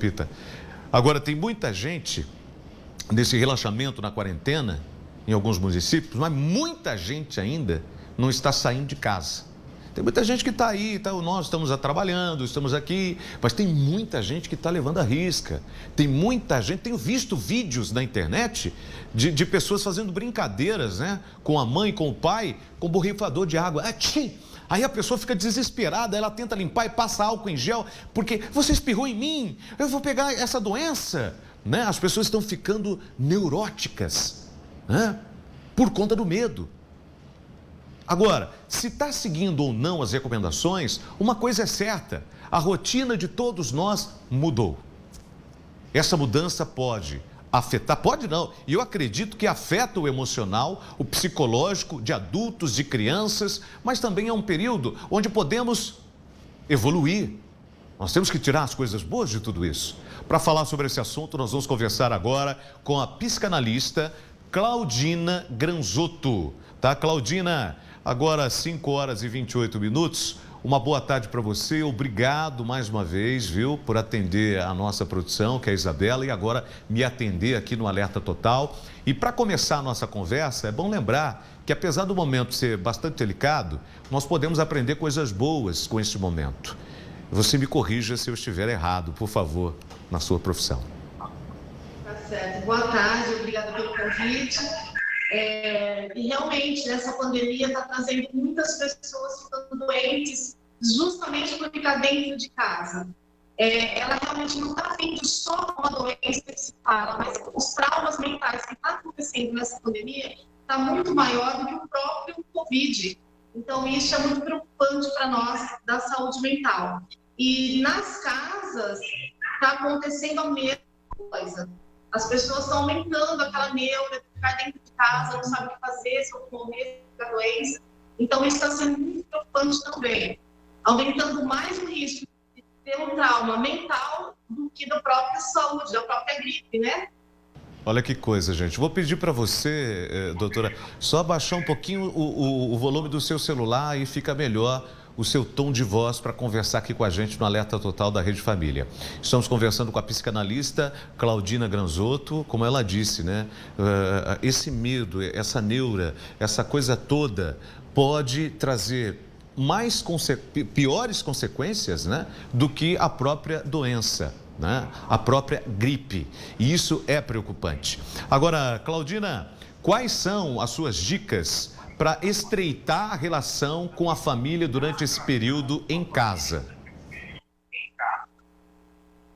repita. Agora, tem muita gente nesse relaxamento na quarentena, em alguns municípios, mas muita gente ainda não está saindo de casa. Tem muita gente que está aí, nós estamos trabalhando, estamos aqui, mas tem muita gente que está levando a risca. Tem muita gente, tenho visto vídeos na internet de pessoas fazendo brincadeiras, né? Com a mãe, com o pai, com borrifador de água. Aí a pessoa fica desesperada, ela tenta limpar e passa álcool em gel, porque você espirrou em mim, eu vou pegar essa doença. Né? As pessoas estão ficando neuróticas, né? Por conta do medo. Agora, se está seguindo ou não as recomendações, uma coisa é certa, a rotina de todos nós mudou. Essa mudança pode afetar, pode não, e eu acredito que afeta o emocional, o psicológico de adultos, de crianças, mas também é um período onde podemos evoluir. Nós temos que tirar as coisas boas de tudo isso. Para falar sobre esse assunto, nós vamos conversar agora com a psicanalista Claudina Granzotto. Tá, Claudina? Agora, 5h28. Uma boa tarde para você. Obrigado mais uma vez, viu, por atender a nossa produção, que é a Isabela, e agora me atender aqui no Alerta Total. E para começar a nossa conversa, é bom lembrar que, apesar do momento ser bastante delicado, nós podemos aprender coisas boas com esse momento. Você me corrija se eu estiver errado, por favor, na sua profissão. Tá certo. Boa tarde, obrigada pelo convite. E realmente, essa pandemia está trazendo muitas pessoas ficando doentes justamente por ficar dentro de casa. Ela realmente não está vindo só uma doença que se fala, mas os traumas mentais que estão acontecendo nessa pandemia está muito maior do que o próprio Covid. Então, isso é muito preocupante para nós da saúde mental. E nas casas está acontecendo a mesma coisa. As pessoas estão aumentando aquela neura de ficar dentro de casa, não sabe o que fazer, se eu morrer da doença. Então, isso está sendo muito preocupante também, aumentando mais o risco de ter um trauma mental do que da própria saúde, da própria gripe, né? Olha que coisa, gente. Vou pedir para você, doutora, só abaixar um pouquinho o volume do seu celular e fica melhor o seu tom de voz para conversar aqui com a gente no Alerta Total da Rede Família. Estamos conversando com a psicanalista Claudina Granzotto, como ela disse, né? Esse medo, essa neura, essa coisa toda pode trazer piores consequências, né, do que a própria doença, né? A própria gripe. E isso é preocupante. Agora, Claudina, quais são as suas dicas para estreitar a relação com a família durante esse período em casa?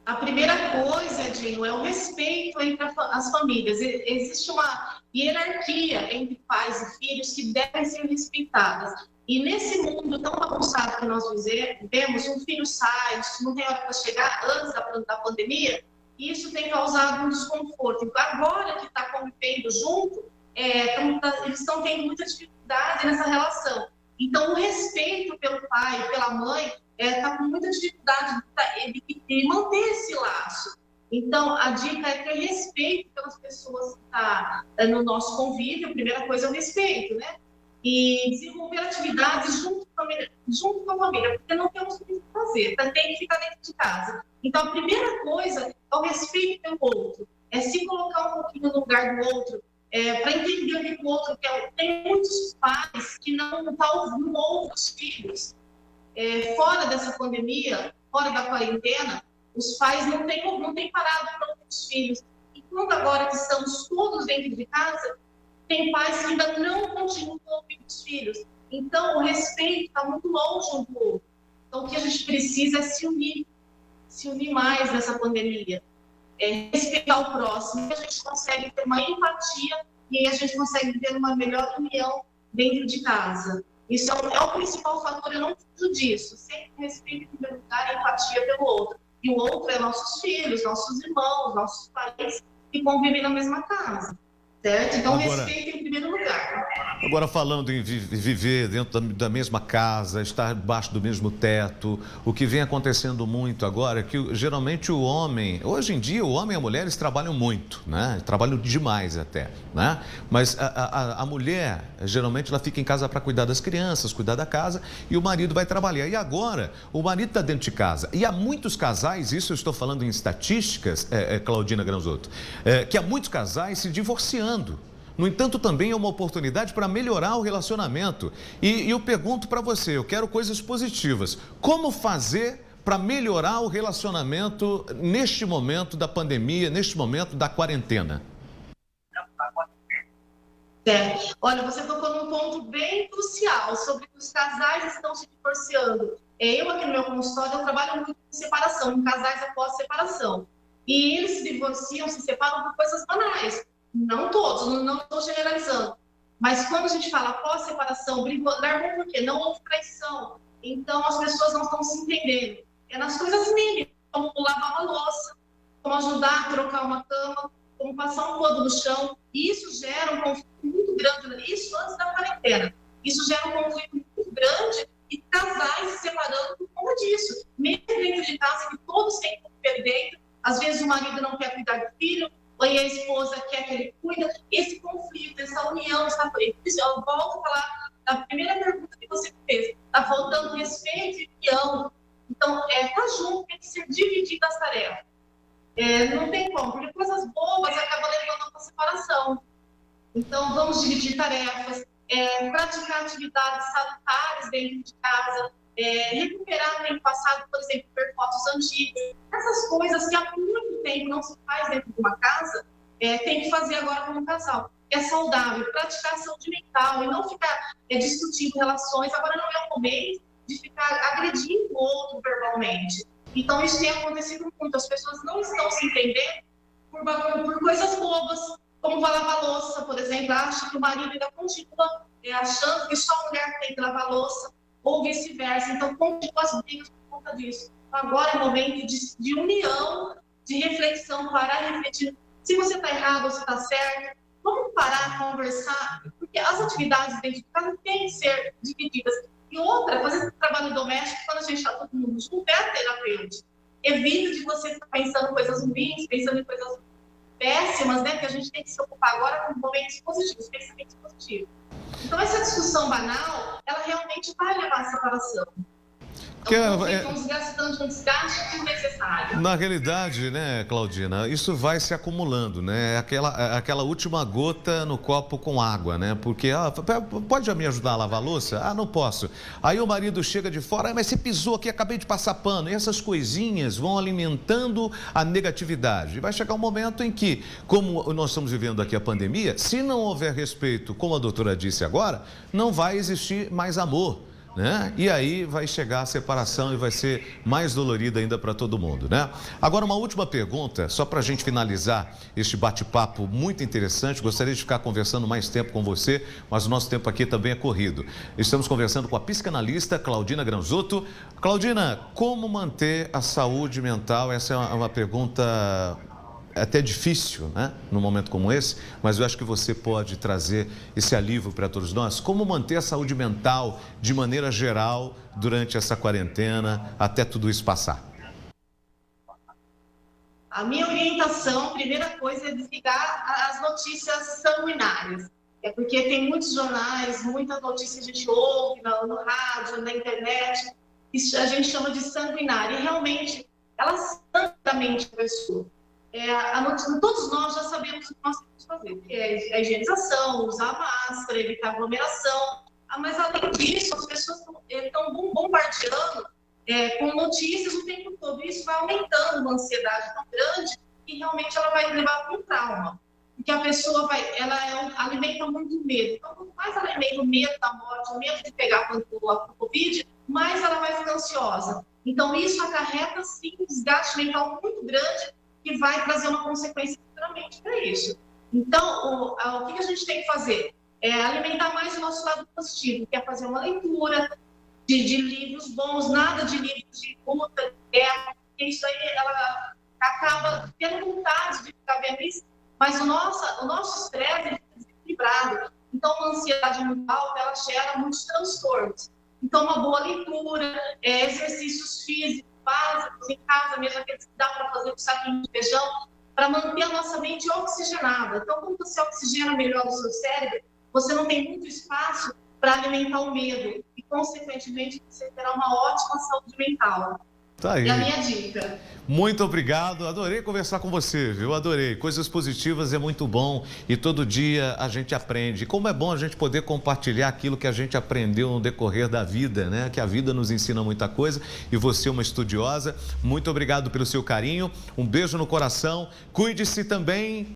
A primeira coisa, Edinho, é o respeito entre as famílias. Existe uma hierarquia entre pais e filhos que devem ser respeitadas. E nesse mundo tão bagunçado que nós vivemos, um filho sai, não tem hora para chegar antes da pandemia, e isso tem causado um desconforto. Então, agora que está convivendo junto, eles estão tendo muita dificuldade nessa relação. Então, o respeito pelo pai, pela mãe, está com muita dificuldade de manter esse laço. Então, a dica é ter respeito pelas pessoas que estão no nosso convívio. A primeira coisa é o respeito, né? E desenvolver atividades junto com a família, porque não temos o que fazer, tem que ficar dentro de casa. Então, a primeira coisa é o respeito pelo outro, é se colocar um pouquinho no lugar do outro, para entender o que o outro quer. Tem muitos pais que não ouvem os filhos. Fora dessa pandemia, fora da quarentena, os pais não têm parado para ouvir os filhos. Enquanto agora que estamos todos dentro de casa, tem pais que ainda não continuam ouvindo os filhos. Então, o respeito está muito longe um do outro. Então, o que a gente precisa é se unir mais nessa pandemia. Respeitar o próximo, a gente consegue ter uma empatia e aí a gente consegue ter uma melhor união dentro de casa. Isso é o principal fator, eu não fujo disso. Sempre respeito em primeiro lugar e empatia pelo outro. E o outro é nossos filhos, nossos irmãos, nossos parentes que convivem na mesma casa. Certo? Então, agora, respeito em primeiro lugar. Agora, falando em viver dentro da mesma casa, estar debaixo do mesmo teto, o que vem acontecendo muito agora é que geralmente o homem, hoje em dia o homem e a mulher eles trabalham muito, né? Trabalham demais até, né? Mas a mulher, geralmente ela fica em casa para cuidar das crianças, cuidar da casa e o marido vai trabalhar. E agora, o marido está dentro de casa. E há muitos casais, isso eu estou falando em estatísticas, Claudina Granzotto, que há muitos casais se divorciando. No entanto, também é uma oportunidade para melhorar o relacionamento. E eu pergunto para você, eu quero coisas positivas. Como fazer para melhorar o relacionamento neste momento da pandemia, neste momento da quarentena? Olha, você tocou num ponto bem crucial sobre que os casais estão se divorciando. Eu aqui no meu consultório, eu trabalho muito com separação, em casais após separação. E eles se divorciam, se separam por coisas banais. Não todos, não estou generalizando. Mas quando a gente fala pós-separação, largou por quê? Não houve traição. Então, as pessoas não estão se entendendo. É nas coisas mínimas, como lavar uma louça, como ajudar a trocar uma cama, como passar um pano no chão. E isso gera um conflito muito grande. Isso antes da quarentena. Isso gera um conflito muito grande e casais se separando por conta disso. Mesmo dentro de casa, que todos têm que perder. Às vezes o marido não quer cuidar do filho, ou a esposa quer que ele cuida, esse conflito, essa união está por aí. Eu volto a falar da primeira pergunta que você fez, está faltando respeito e união. Então, tá junto, tem que ser dividida as tarefas. Não tem como, porque coisas boas acabam levando para a separação. Então, vamos dividir tarefas, praticar atividades salutares dentro de casa, recuperar no tempo passado, por exemplo, ver fotos antigas. Essas coisas que há muito tempo não se faz dentro de uma casa, tem que fazer agora como um casal. É saudável, praticar a saúde mental e não ficar discutindo relações. Agora não é o momento de ficar agredindo o outro verbalmente. Então, isso tem acontecido muito. As pessoas não estão se entendendo por coisas bobas, como lavar louça, por exemplo. Acha que o marido ainda continua achando que só a mulher tem que lavar louça, ou vice-versa. Então, continua as brigas por conta disso. Agora é momento de união, de reflexão, parar e refletir. Se você está errado ou se está certo, vamos parar, conversar, porque as atividades dentro de casa têm que ser divididas. E outra, fazer trabalho doméstico, quando a gente está todo mundo junto, é terapêutico. Evita de você estar pensando em coisas ruins, pensando em coisas péssimas, né? Porque a gente tem que se ocupar agora com momentos positivos, pensamentos positivos. Então, essa discussão banal, ela realmente vai levar à separação. Então, um desgaste desnecessário. Na realidade, né, Claudina, isso vai se acumulando, né? Aquela última gota no copo com água, né? Porque, pode me ajudar a lavar a louça? Ah, não posso. Aí o marido chega de fora, mas você pisou aqui, acabei de passar pano. E essas coisinhas vão alimentando a negatividade. E vai chegar um momento em que, como nós estamos vivendo aqui a pandemia, se não houver respeito, como a doutora disse agora, não vai existir mais amor. Né? E aí vai chegar a separação e vai ser mais dolorida ainda para todo mundo, né? Agora, uma última pergunta, só para a gente finalizar este bate-papo muito interessante. Gostaria de ficar conversando mais tempo com você, mas o nosso tempo aqui também é corrido. Estamos conversando com a psicanalista Claudina Granzotto. Claudina, como manter a saúde mental? Essa é uma pergunta até difícil, né, num momento como esse, mas eu acho que você pode trazer esse alívio para todos nós. Como manter a saúde mental de maneira geral durante essa quarentena, até tudo isso passar? A minha orientação, primeira coisa, é desligar as notícias sanguinárias. Porque tem muitos jornais, muitas notícias que a gente ouve no rádio, na internet, isso a gente chama de sanguinária. E realmente, elas sangramente a pessoa. Todos nós já sabemos o que nós temos que fazer, que é a higienização, usar máscara, evitar aglomeração. Mas, além disso, as pessoas estão bombardeando com notícias o tempo todo. Isso vai aumentando uma ansiedade tão grande que realmente ela vai levar para um trauma. Porque a pessoa alimenta muito medo. Então, quanto mais ela alimenta o medo da morte, o medo de pegar a Covid, mais ela vai ficar ansiosa. Então, isso acarreta, sim, um desgaste mental muito grande, que vai trazer uma consequência futuramente para isso. Então, o que a gente tem que fazer? Alimentar mais o nosso lado positivo, que é fazer uma leitura de livros bons, nada de livros de luta, de guerra, porque isso aí ela acaba tendo vontade de ficar vendo isso, mas o nosso estresse é desequilibrado. Então, Então, a ansiedade muito alta, ela gera muitos transtornos. Então, uma boa leitura, exercícios físicos básicos em casa, mesmo aqueles que dá para fazer com saquinho de feijão, para manter a nossa mente oxigenada. Então, quando você oxigena melhor o seu cérebro, você não tem muito espaço para alimentar o medo e, consequentemente, você terá uma ótima saúde mental. Tá aí. É a minha dica. Muito obrigado, adorei conversar com você, viu? Adorei. Coisas positivas é muito bom e todo dia a gente aprende. Como é bom a gente poder compartilhar aquilo que a gente aprendeu no decorrer da vida, né? Que a vida nos ensina muita coisa e você é uma estudiosa. Muito obrigado pelo seu carinho. Um beijo no coração. Cuide-se também.